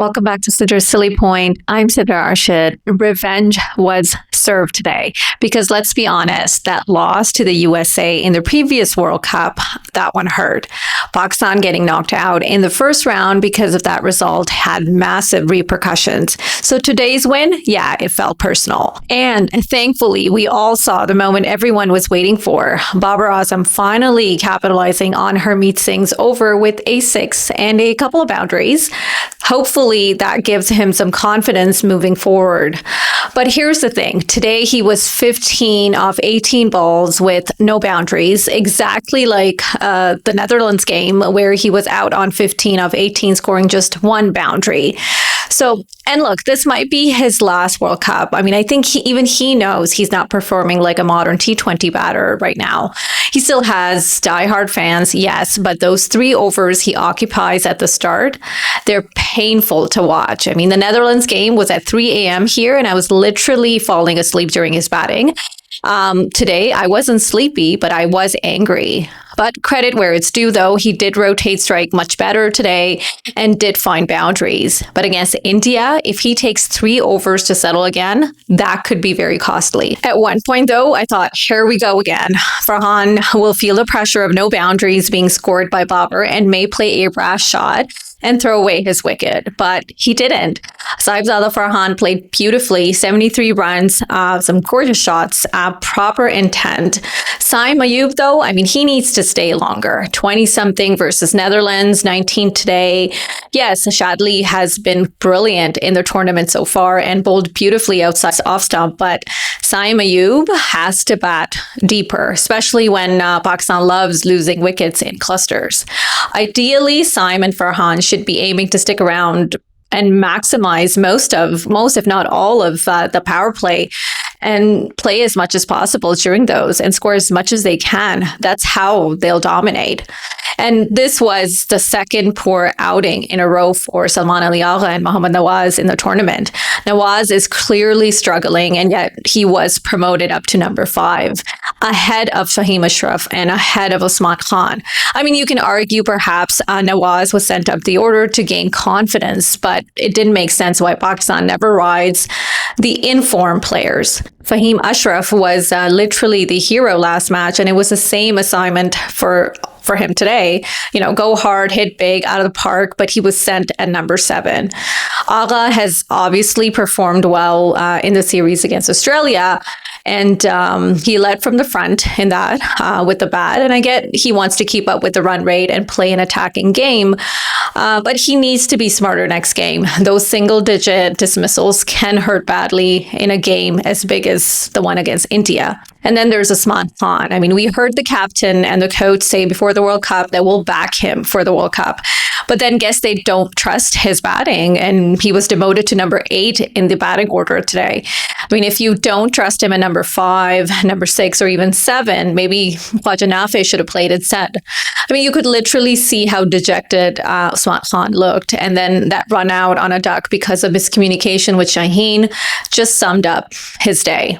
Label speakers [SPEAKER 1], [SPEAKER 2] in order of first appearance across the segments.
[SPEAKER 1] Welcome back to Sidra's Silly Point. I'm Sidra Arshid. Revenge was served today because let's be honest, that loss to the USA in the previous World Cup, that one hurt. Pakistan getting knocked out in the first round because of that result had massive repercussions. So today's win, yeah, it felt personal. And thankfully, we all saw the moment everyone was waiting for. Babar Azam finally capitalizing on Harmeet Singh's over with a six and a couple of boundaries. Hopefully that gives him some confidence moving forward. But here's the thing. Today he was 15 of 18 balls with no boundaries, exactly like the Netherlands game where he was out on 15 of 18, scoring just one boundary. So, and look, this might be his last World Cup. I mean, I think he knows he's not performing like a modern T20 batter right now. He still has diehard fans, yes, but those 3 overs he occupies at the start, they're painful to watch. I mean, the Netherlands game was at 3 a.m. here, and I was literally falling asleep during his batting. Today, I wasn't sleepy, but I was angry. But credit where it's due, though, he did rotate strike much better today and did find boundaries. But against India, if he takes 3 overs to settle again, that could be very costly. At one point, though, I thought, here we go again. Farhan will feel the pressure of no boundaries being scored by Babar and may play a rash shot and throw away his wicket, but he didn't. Saibzada Farhan played beautifully, 73 runs, some gorgeous shots, proper intent. Saim Ayub, though, I mean, he needs to stay longer. 20-something versus Netherlands, 19 today. Yes, Shadli has been brilliant in the tournament so far and bowled beautifully outside off stump, but Saim Ayub has to bat deeper, especially when Pakistan loves losing wickets in clusters. Ideally, Saim and Farhan should be aiming to stick around and maximize most, if not all of the power play and play as much as possible during those and score as much as they can. That's how they'll dominate. And this was the second poor outing in a row for Salman Ali Agha and Mohammad Nawaz in the tournament. Nawaz is clearly struggling, and yet he was promoted up to number 5, ahead of Shaheen Ashraf and ahead of Usman Khan. I mean, you can argue perhaps Nawaz was sent up the order to gain confidence, but it didn't make sense why Pakistan never rides the in-form players. Shaheen Ashraf was literally the hero last match, and it was the same assignment for him today. You know, go hard, hit big, out of the park, but he was sent at number 7. Agha has obviously performed well in the series against Australia, and he led from the front in that with the bat. And I get he wants to keep up with the run rate and play an attacking game, but he needs to be smarter next game. Those single-digit dismissals can hurt badly in a game as big as the one against India. And then there's Usman Khan. I mean, we heard the captain and the coach say before the World Cup that we'll back him for the World Cup. But then guess they don't trust his batting, and he was demoted to number 8 in the batting order today. I mean, if you don't trust him at number 5, number 6, or even 7, maybe Khwaja Nafi should have played instead. I mean, you could literally see how dejected Usman Khan looked, and then that run out on a duck because of miscommunication with Shaheen just summed up his day.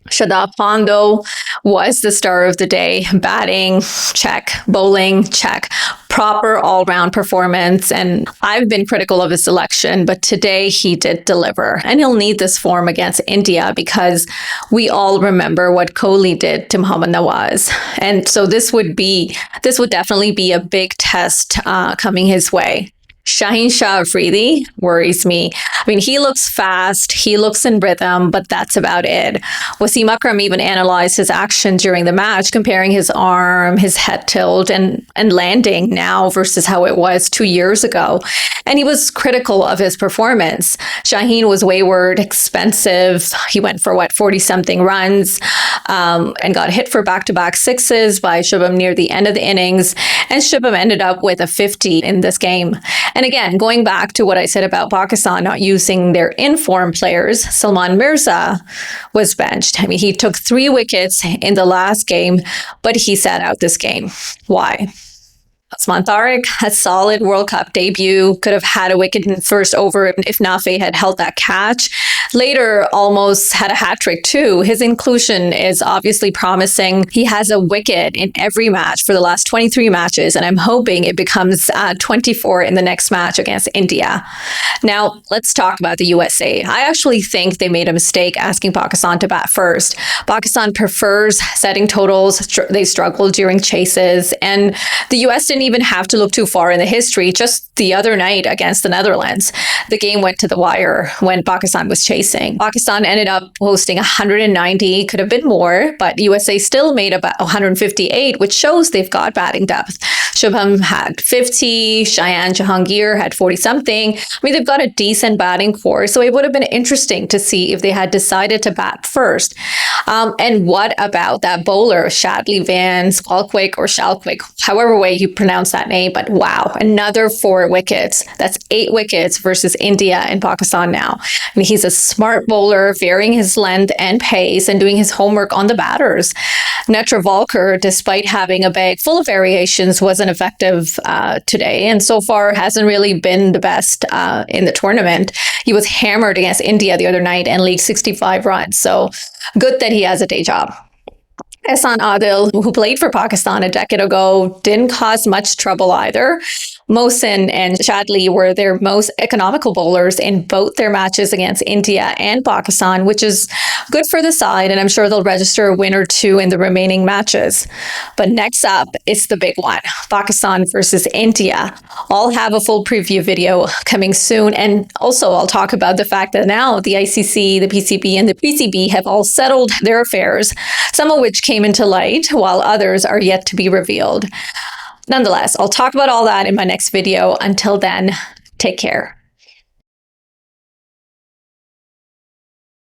[SPEAKER 1] Shadab Khan, though, was the star of the day. Batting, check. Bowling, check. Proper all-round performance. And I've been critical of his selection, but today he did deliver. And he'll need this form against India because we all remember what Kohli did to Mohammad Nawaz. And so this would definitely be a big test coming his way. Shaheen Afridi worries me. I mean, he looks fast, he looks in rhythm, but that's about it. Wasim Akram even analyzed his action during the match, comparing his arm, his head tilt, and landing now versus how it was 2 years ago. And he was critical of his performance. Shaheen was wayward, expensive. He went for 40-something runs and got hit for back-to-back sixes by Shubham near the end of the innings. And Shubham ended up with a 50 in this game. And again, going back to what I said about Pakistan not using their in-form players, Salman Mirza was benched. I mean, he took 3 wickets in the last game, but he sat out this game. Why? Usman Tariq, a solid World Cup debut, could have had a wicket in the first over if Nafi had held that catch. Later, almost had a hat trick too. His inclusion is obviously promising. He has a wicket in every match for the last 23 matches, and I'm hoping it becomes 24 in the next match against India. Now, let's talk about the USA. I actually think they made a mistake asking Pakistan to bat first. Pakistan prefers setting totals. They struggled during chases, and the US didn't even have to look too far in the history. Just the other night against the Netherlands, the game went to the wire when Pakistan was chasing. Pakistan ended up posting 190, could have been more, but USA still made about 158, which shows they've got batting depth. Shubham had 50, Cheyenne Jahangir had 40 something. I mean, they've got a decent batting core, so it would have been interesting to see if they had decided to bat first. And what about that bowler, Shadley Van Squalquick or Shalquick, however way you pronounce that name, but wow, another 4 wickets. That's 8 wickets versus India and Pakistan now. I mean, he's a smart bowler, varying his length and pace and doing his homework on the batters. Netravalkar, despite having a bag full of variations, wasn't effective today, and so far hasn't really been the best in the tournament. He was hammered against India the other night and leaked 65 runs, so good that he has a day job. Ehsan Adil, who played for Pakistan a decade ago, didn't cause much trouble either. Mohsin and Shadley were their most economical bowlers in both their matches against India and Pakistan, which is good for the side, and I'm sure they'll register a win or two in the remaining matches. But next up, it's the big one, Pakistan versus India. I'll have a full preview video coming soon, and also I'll talk about the fact that now the ICC, the PCB, and the PCB have all settled their affairs, some of which came into light, while others are yet to be revealed. Nonetheless, I'll talk about all that in my next video. Until then, take care.